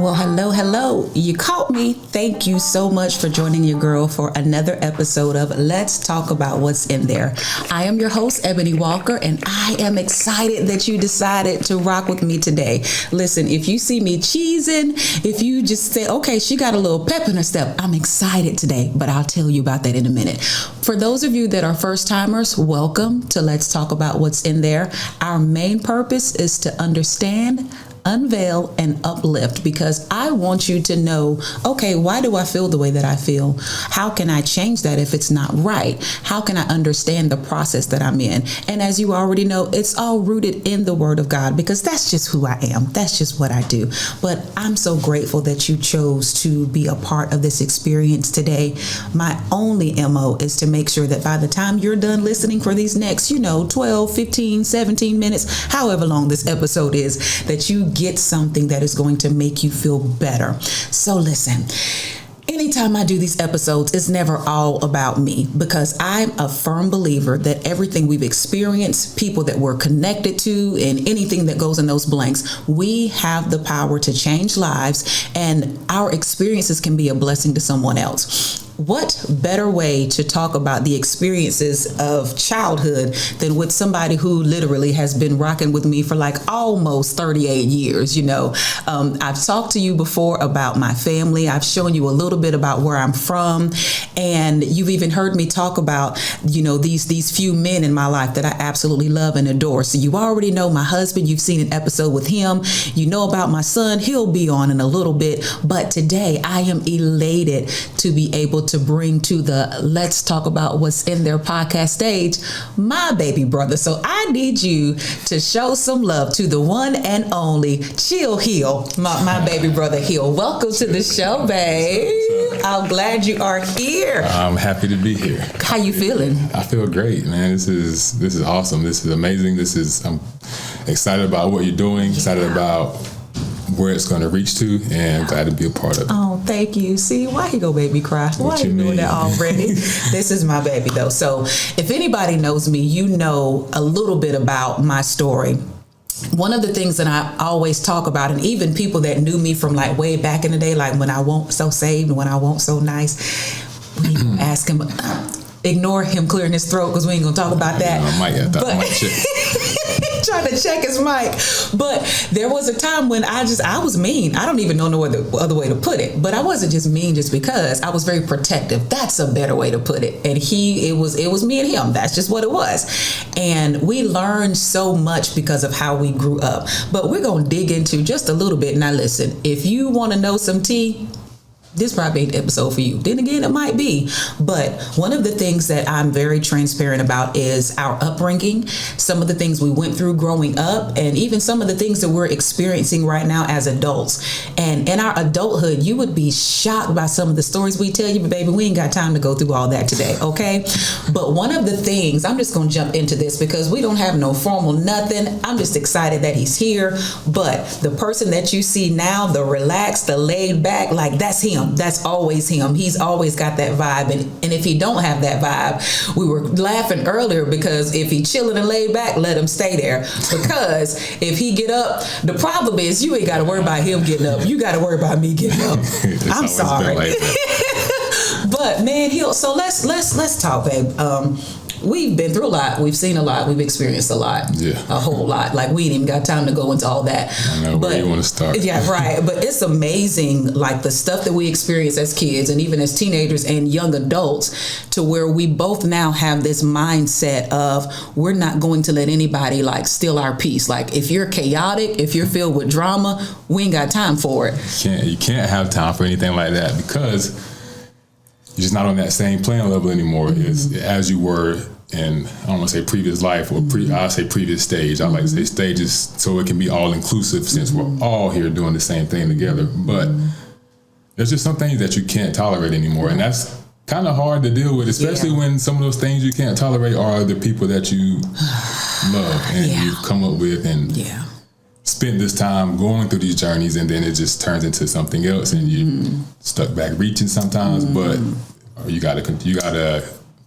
Well, hello. You caught me. Thank you so much for joining your girl for another episode of Let's Talk About What's in There. I am your host, Ebony Walker, and I am excited that you decided to rock with me today. Listen, if you see me cheesing, if you just say, okay, she got a little pep in her step, I'm excited today, but I'll tell you about that in a minute. For those of you that are first timers, welcome to Let's Talk About What's in There. Our main purpose is to understand, unveil, and uplift, because I want you to know, okay, why do I feel the way that I feel? How can I change that if it's not right? How can I understand the process that I'm in? And as you already know, it's all rooted in the Word of God, because that's just who I am. That's just what I do. But I'm so grateful that you chose to be a part of this experience today. My only MO is to make sure that by the time you're done listening for these next, 12, 15, 17 minutes, however long this episode is, that you get something that is going to make you feel better. So listen, anytime I do these episodes, it's never all about me, because I'm a firm believer that everything we've experienced, people that we're connected to, and anything that goes in those blanks, we have the power to change lives, and our experiences can be a blessing to someone else. What better way to talk about the experiences of childhood than with somebody who literally has been rocking with me for like almost 38 years, I've talked to you before about my family. I've shown you a little bit about where I'm from. And you've even heard me talk about, these few men in my life that I absolutely love and adore. So you already know my husband. You've seen an episode with him. You know about my son. He'll be on in a little bit. But today I am elated to be able to bring to the Let's Talk About What's in Their podcast stage my baby brother. So I need you to show some love to the one and only Chill Hill, my baby brother Hill. Welcome to the show, babe. I'm glad you are here. I'm happy to be here. How you feeling? I feel great, man. This is awesome. This is amazing. I'm excited about what you're doing. Excited about where it's going to reach to, and I'm glad to be a part of it. Oh, thank you. See, why you go make me cry? Why you doing that already? This is my baby, though. So if anybody knows me, you know a little bit about my story. One of the things that I always talk about, and even people that knew me from like way back in the day, like when I won't so saved, when I won't so nice, we ask him, ignore him clearing his throat, because we ain't going to talk about that. I might have that. Trying to check his mic. But there was a time when I was mean. I don't even know no other way to put it. But I wasn't just mean just because. I was very protective. That's a better way to put it. And it was me and him. That's just what it was. And we learned so much because of how we grew up. But we're going to dig into just a little bit. Now listen, if you want to know some tea, this probably ain't the episode for you. Then again, it might be. But one of the things that I'm very transparent about is our upbringing, some of the things we went through growing up, and even some of the things that we're experiencing right now as adults. And in our adulthood, you would be shocked by some of the stories we tell you, but baby, we ain't got time to go through all that today, okay? But one of the things, I'm just going to jump into this because we don't have no formal nothing. I'm just excited that he's here. But the person that you see now, the relaxed, the laid back, like that's him. That's always him. He's always got that vibe. And if he don't have that vibe, we were laughing earlier because if he chilling and laid back, let him stay there. Because if he get up, the problem is you ain't got to worry about him getting up. You got to worry about me getting up. I'm sorry. Like but man, so let's talk, babe. We've been through a lot. We've seen a lot. We've experienced a lot. Yeah. A whole lot. Like we ain't even got time to go into all that. I know where you want to start. Yeah, right. But it's amazing, like the stuff that we experience as kids and even as teenagers and young adults, to where we both now have this mindset of we're not going to let anybody like steal our peace. Like if you're chaotic, if you're filled with drama, we ain't got time for it. You can't have time for anything like that because you're just not on that same playing level anymore as you were in, I don't want to say previous life or I'll say previous stage. I like to say stages so it can be all inclusive since we're all here doing the same thing together. But there's just some things that you can't tolerate anymore. And that's kind of hard to deal with, especially when some of those things you can't tolerate are the people that you love and you've come up with and spent this time going through these journeys, and then it just turns into something else and you're stuck back reaching sometimes, but you gotta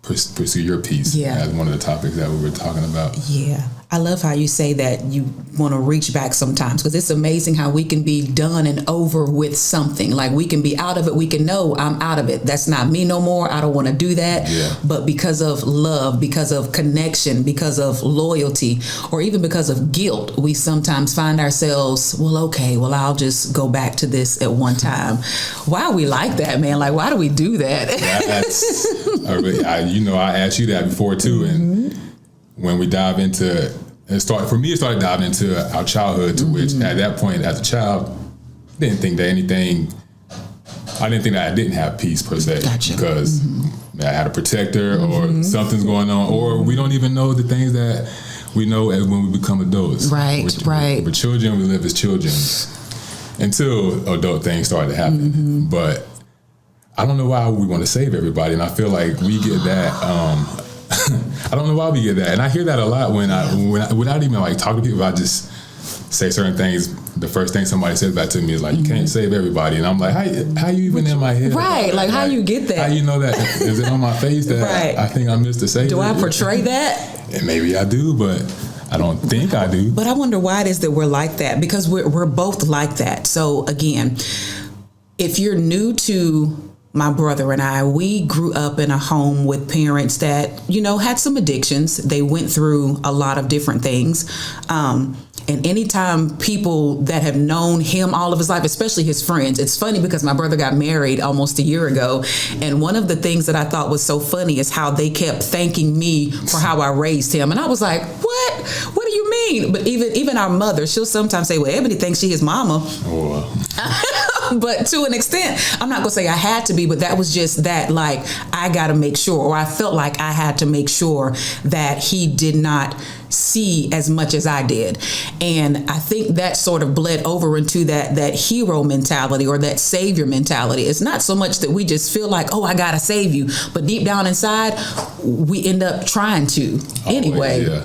pursue your peace as one of the topics that we were talking about. Yeah. I love how you say that you want to reach back sometimes, because it's amazing how we can be done and over with something. Like we can be out of it. We can know I'm out of it. That's not me no more. I don't want to do that. Yeah. But because of love, because of connection, because of loyalty, or even because of guilt, we sometimes find ourselves, well, I'll just go back to this at one time. Why are we like that, man? Like, why do we do that? I asked you that before too. And when we dive into it, started diving into our childhood, to which at that point as a child, I didn't think that I didn't have peace per se. Gotcha. Because I had a protector or something's going on, or we don't even know the things that we know as when we become adults. Right. We're children, we live as children until adult things start to happen. But I don't know why we want to save everybody, and I feel like we get that. I don't know why we get that, and I hear that a lot when I without even like talking to people. I just say certain things. The first thing somebody says back to me is like, "You can't save everybody," and I'm like, "How you even in my head?" Right? Like how you get that? How you know that? Is it on my face that I think I missed the save? Do I portray that? And maybe I do, but I don't think I do. But I wonder why it is that we're like that, because we're both like that. So again, if you're new to my brother and I, we grew up in a home with parents that, had some addictions. They went through a lot of different things. And anytime people that have known him all of his life, especially his friends, it's funny because my brother got married almost a year ago. And one of the things that I thought was so funny is how they kept thanking me for how I raised him. And I was like, what? What do you mean? But even our mother, she'll sometimes say, well, Ebony thinks she his mama. But to an extent, I'm not going to say I had to be, but that was just that, like, I got to make sure, or I felt like I had to make sure that he did not see as much as I did. And I think that sort of bled over into that hero mentality or that savior mentality. It's not so much that we just feel like, oh, I got to save you. But deep down inside, we end up trying to anyway. Yeah.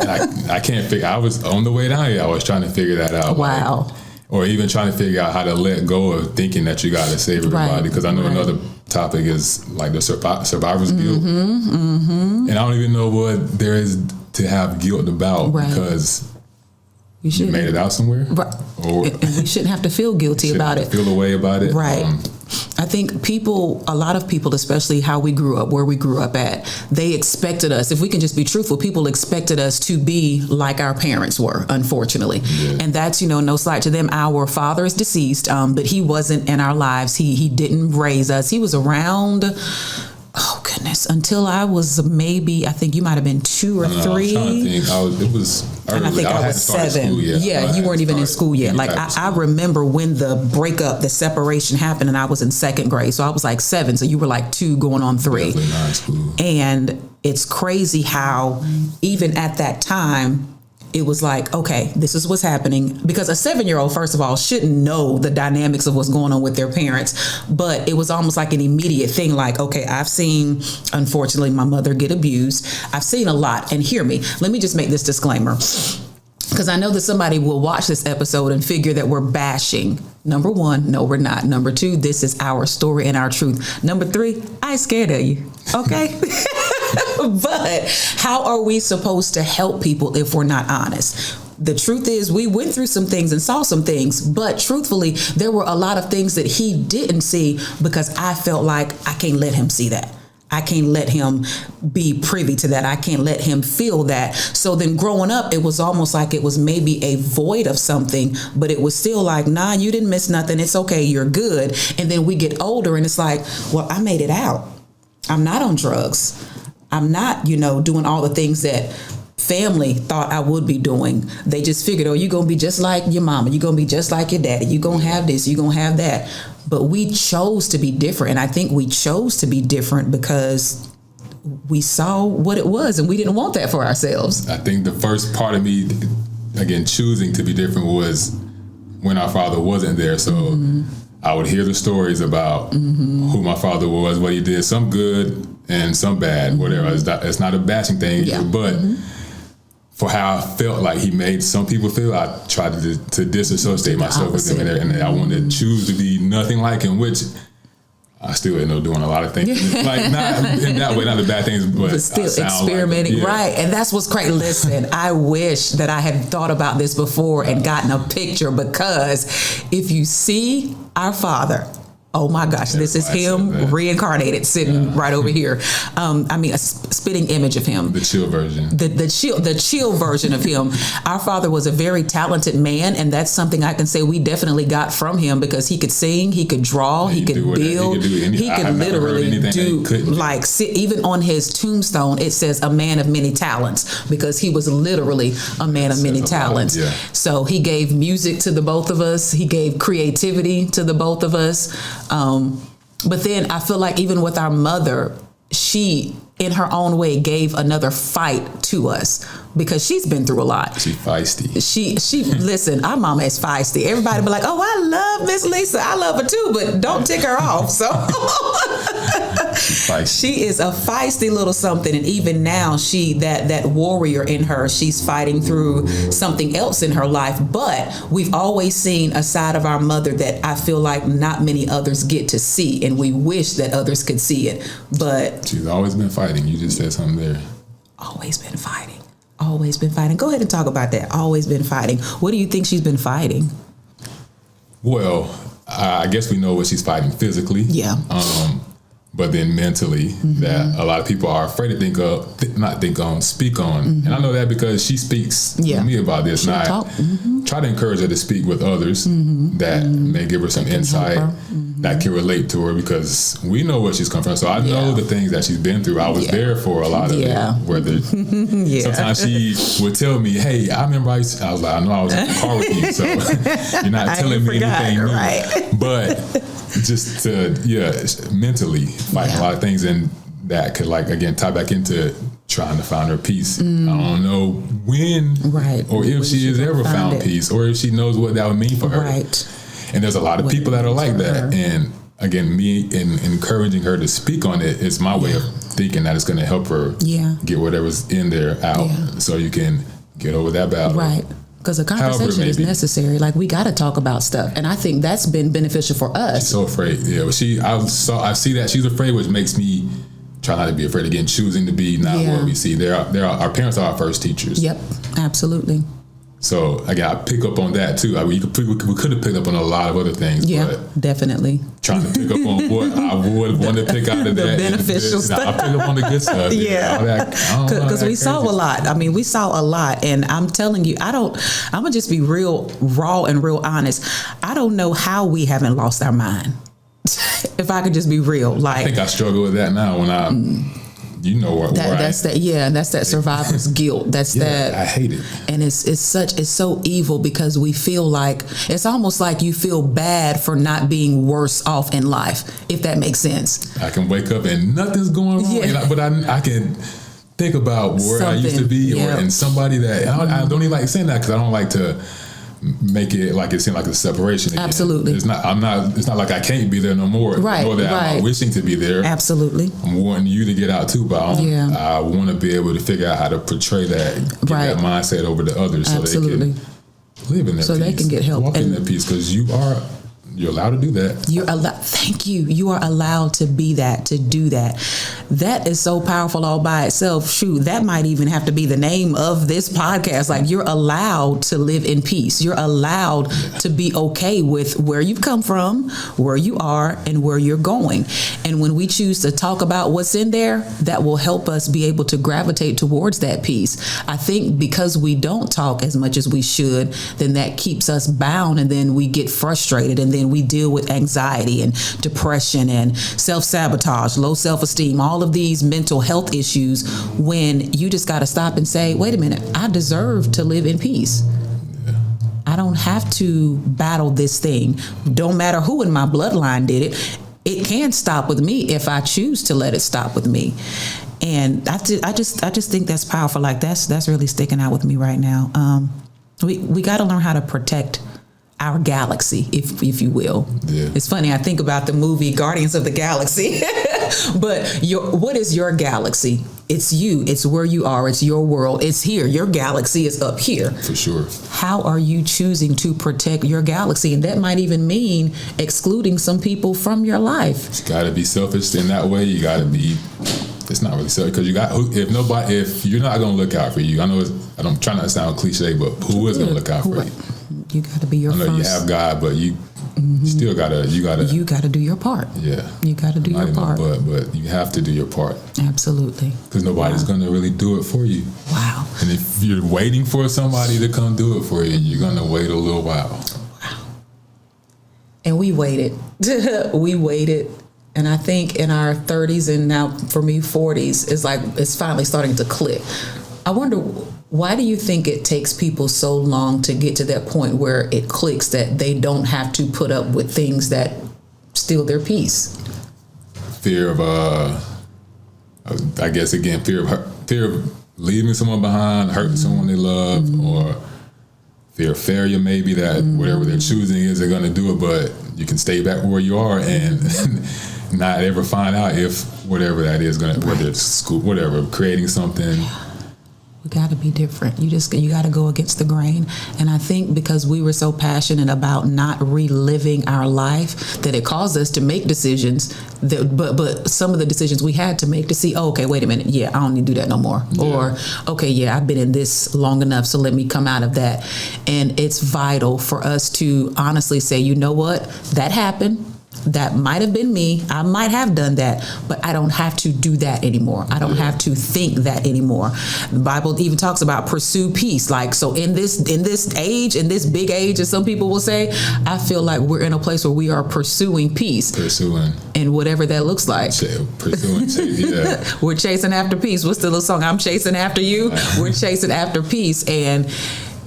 And I can't figure, I was on the way down here, I was trying to figure that out. Wow. Like, or even trying to figure out how to let go of thinking that you got to save everybody. Because I know another topic is like the survivor's guilt. And I don't even know what there is to have guilt about, because you made it out somewhere. Right. And we shouldn't have to feel guilty about it. Feel a way about it. Right. I think a lot of people, especially how we grew up, where we grew up at, they expected us, if we can just be truthful, people expected us to be like our parents were, unfortunately. Yeah. And that's, no slight to them. Our father is deceased, but he wasn't in our lives. He didn't raise us. He was around, oh goodness, until I was maybe, I think you might have been 2 or 3. I was trying to think. It was early. And I think I was 7. Yeah, you weren't even in school yet. Like I remember when the breakup, the separation happened, and I was in 2nd grade. So I was like 7. So you were like 2 going on 3. Definitely not in school. And it's crazy how even at that time, it was like, okay, this is what's happening. Because a 7-year-old, first of all, shouldn't know the dynamics of what's going on with their parents. But it was almost like an immediate thing. Like, okay, I've seen, unfortunately, my mother get abused. I've seen a lot. And hear me, let me just make this disclaimer, because I know that somebody will watch this episode and figure that we're bashing. Number 1, no, we're not. Number 2, this is our story and our truth. Number 3, I ain't scared of you. Okay. But how are we supposed to help people if we're not honest? The truth is, we went through some things and saw some things, but truthfully, there were a lot of things that he didn't see, because I felt like I can't let him see that. I can't let him be privy to that. I can't let him feel that. So then growing up, it was almost like it was maybe a void of something, but it was still like, nah, you didn't miss nothing. It's okay. You're good. And then we get older and it's like, well, I made it out. I'm not on drugs. I'm not, doing all the things that family thought I would be doing. They just figured, oh, you're going to be just like your mama. You're going to be just like your daddy. You're going to have this. You're going to have that. But we chose to be different. And I think we chose to be different because we saw what it was and we didn't want that for ourselves. I think the first part of me, again, choosing to be different was when our father wasn't there. So I would hear the stories about who my father was, what he did, some good and some bad, whatever. It's not a bashing thing, but for how I felt like he made some people feel, I tried to disassociate myself with him, and I wanted to choose to be nothing like him, which I still end up doing a lot of things, like not in that way, not the bad things, but still experimenting, right? And that's what's crazy. Listen, I wish that I had thought about this before and gotten a picture, because if you see our father, oh my gosh, this is him reincarnated, sitting right over here. I mean, a spitting image of him. The chill version. The chill version of him. Our father was a very talented man, and that's something I can say we definitely got from him, because he could sing, he could draw, he could build, he could literally do, like, even on his tombstone it says a man of many talents, because he was literally a man of many talents. So he gave music to the both of us. He gave creativity to the both of us. But then I feel like even with our mother, she, in her own way, gave another fight to us, because she's been through a lot. She's feisty. She listen, our mama is feisty. Everybody be like, oh, I love Miss Lisa. I love her too, but don't tick her off. So she is a feisty little something. And even now, she, that warrior in her, she's fighting through something else in her life. But we've always seen a side of our mother that I feel like not many others get to see, and we wish that others could see it. But she's always been fighting. You just said something there. Always been fighting. Always been fighting. Go ahead and talk about that. Always been fighting. What do you think she's been fighting? Well, I guess we know what she's fighting physically. Yeah. But then mentally, that a lot of people are afraid to speak on. And I know that because she speaks to me about this. And I try to encourage her to speak with others that may give her some insight that can relate to her, because we know where she's come from. So I know the things that she's been through. I was there for a lot of it. Whether sometimes she would tell me, hey, I remember I was like, I know I was in the car with you, so you're not telling me anything new. Right. But just to, mentally fighting a lot of things, and that could, like, again, tie back into trying to find her peace. I don't know when or if she has ever found peace, or if she knows what that would mean for her. Right. And there's a lot of people that are like that. And again, me in encouraging her to speak on it is my way of thinking that it's going to help her get whatever's in there out, so you can get over that battle. Right. Because a conversation is necessary. Like, we got to talk about stuff, and I think that's been beneficial for us. She's so afraid. Yeah, I see that she's afraid, which makes me try not to be afraid. Again, choosing to be not what we see. Our parents are our first teachers. Yep, absolutely. So again, I pick up on that too. We could have picked up on a lot of other things. Yeah, but definitely. Trying to pick up on what I would want to pick out of the that. beneficial stuff. I pick up on the good stuff. Because we saw a lot. I mean, we saw a lot, and I'm telling you, I'm gonna just be real raw and real honest. I don't know how we haven't lost our mind. If I could just be real, like, I think I struggle with that now when I. You know what? That's that survivor's guilt. That's that. I hate it. And it's so evil, because we feel like it's almost like you feel bad for not being worse off in life, if that makes sense. I can wake up and nothing's going wrong, but I can think about where I used to be, and somebody that I don't even like saying that, because I don't like to make it like it seemed like a separation again. Absolutely. It's not like I can't be there no more. Right. Nor that I'm not wishing to be there. Absolutely. I'm wanting you to get out too, but I want to be able to figure out how to portray that, get that mindset over to others, so they can live in that peace. So they can get help. Walk in that peace, because you're allowed to do that. You're allowed. Thank you. You are allowed to be that, to do that. That is so powerful all by itself. Shoot, that might even have to be the name of this podcast. Like, you're allowed to live in peace. You're allowed to be okay with where you've come from, where you are, and where you're going. And when we choose to talk about what's in there, that will help us be able to gravitate towards that peace. I think because we don't talk as much as we should, then that keeps us bound, and then we get frustrated, and then we deal with anxiety and depression and self-sabotage, low self-esteem, all of these mental health issues, when you just got to stop and say, wait a minute, I deserve to live in peace. I don't have to battle this thing. Don't matter who in my bloodline did it. It can stop with me if I choose to let it stop with me. And I just think that's powerful. Like, that's really sticking out with me right now. We got to learn how to protect our galaxy, if you will. Yeah. It's funny, I think about the movie Guardians of the Galaxy. But what is your galaxy? It's you. It's where you are. It's your world. It's here. Your galaxy is up here. For sure. How are you choosing to protect your galaxy? And that might even mean excluding some people from your life. You got to be selfish in that way. You got to be. It's not really selfish because if you're not going to look out for you, I know I'm trying not to sound cliche, but who is going to look out for you? You got to be your first. I know you have God, but you still gotta. You gotta do your part. Yeah, you gotta do your part. But you have to do your part. Absolutely. Because nobody's gonna really do it for you. Wow. And if you're waiting for somebody to come do it for you, you're gonna wait a little while. Wow. And we waited. We waited. And I think in our 30s and now for me 40s, it's finally starting to click. I wonder, why do you think it takes people so long to get to that point where it clicks that they don't have to put up with things that steal their peace? Fear of, I guess again, fear of leaving someone behind, hurting someone they love, or fear of failure, maybe that whatever they're choosing isn't going to do it, but you can stay back where you are and not ever find out if whatever that is going to, whether it's school, whatever, creating something. We got to be different. You got to go against the grain. And I think because we were so passionate about not reliving our life that it caused us to make decisions but some of the decisions we had to make to see, oh, okay, wait a minute. Yeah, I don't need to do that no more. Yeah. Or, okay, yeah, I've been in this long enough, so let me come out of that. And it's vital for us to honestly say, you know what? That happened. That might have been me. I might have done that, but I don't have to do that anymore. I don't have to think that anymore. The Bible even talks about pursue peace. Like, so in this age, in this big age, as some people will say, I feel like we're in a place where we are pursuing peace. And whatever that looks like. Yeah. We're chasing after peace. What's the little song? I'm chasing after you. We're chasing after peace. And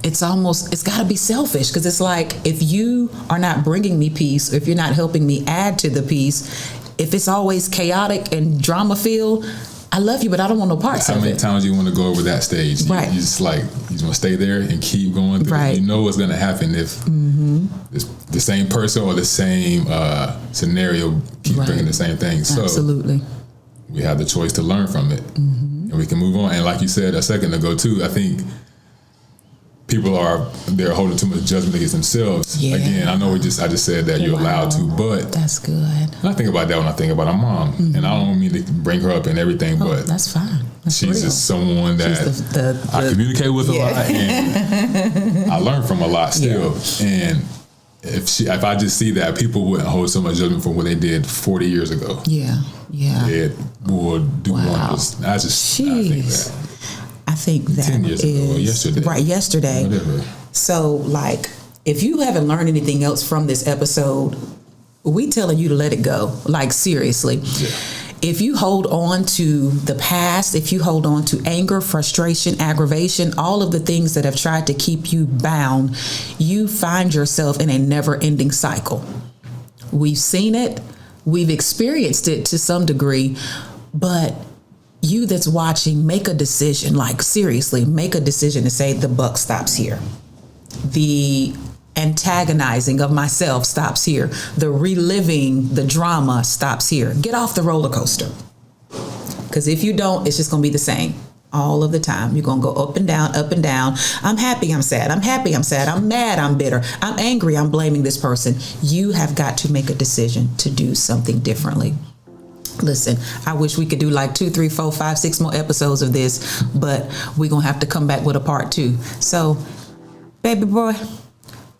it's got to be selfish, because it's like, if you are not bringing me peace, if you're not helping me add to the peace, if it's always chaotic and drama filled, I love you, but I don't want no parts of it. How many times you want to go over that stage? Right. You just like, you want to stay there and keep going through. Right. You know what's going to happen if the same person or the same scenario keeps bringing the same thing. So absolutely. We have the choice to learn from it, and we can move on. And like you said a second ago too, I think people they're holding too much judgment against themselves. Yeah. Again, I know I just said that you're allowed to, but that's good. I think about that when I think about our mom, and I don't mean to bring her up and everything, but that's fine. That's she's real. Just someone that I communicate with a lot, and I learn from a lot still. Yeah. And if I just see that, people wouldn't hold so much judgment for what they did 40 years ago. Yeah. It would do wonders. I think that. I think that 10 years ago, yesterday. Right, yesterday. Whatever. So, like, if you haven't learned anything else from this episode, we telling you to let it go. Like, seriously. Yeah. If you hold on to the past, if you hold on to anger, frustration, aggravation, all of the things that have tried to keep you bound, you find yourself in a never-ending cycle. We've seen it. We've experienced it to some degree, but you that's watching, make a decision. Like, seriously, make a decision to say the buck stops here. The antagonizing of myself stops here. The reliving the drama stops here. Get off the roller coaster. Because if you don't, it's just going to be the same all of the time. You're going to go up and down, up and down. I'm happy, I'm sad. I'm happy, I'm sad. I'm mad, I'm bitter. I'm angry, I'm blaming this person. You have got to make a decision to do something differently. Listen, I wish we could do like 2, 3, 4, 5, 6 more episodes of this, but we're going to have to come back with a part 2. So, baby boy,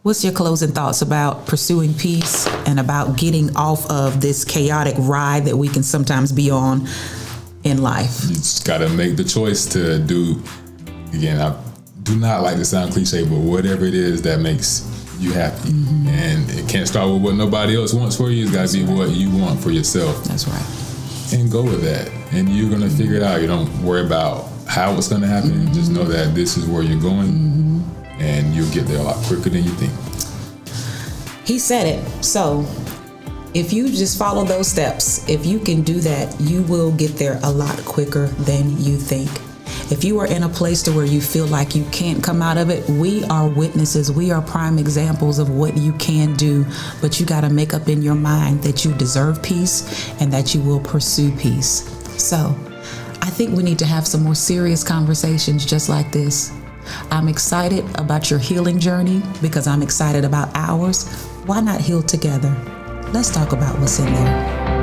what's your closing thoughts about pursuing peace and about getting off of this chaotic ride that we can sometimes be on in life? You just got to make the choice to do, again, I do not like to sound cliche, but whatever it is that makes you happy. And it can't start with what nobody else wants for you. It's got to be what you want for yourself. That's right. And go with that. And you're going to figure it out. You don't worry about how it's going to happen. Just know that this is where you're going, and you'll get there a lot quicker than you think. He said it. So if you just follow those steps, if you can do that, you will get there a lot quicker than you think. If you are in a place to where you feel like you can't come out of it, we are witnesses. We are prime examples of what you can do, but you got to make up in your mind that you deserve peace and that you will pursue peace. So I think we need to have some more serious conversations just like this. I'm excited about your healing journey because I'm excited about ours. Why not heal together? Let's talk about what's in there.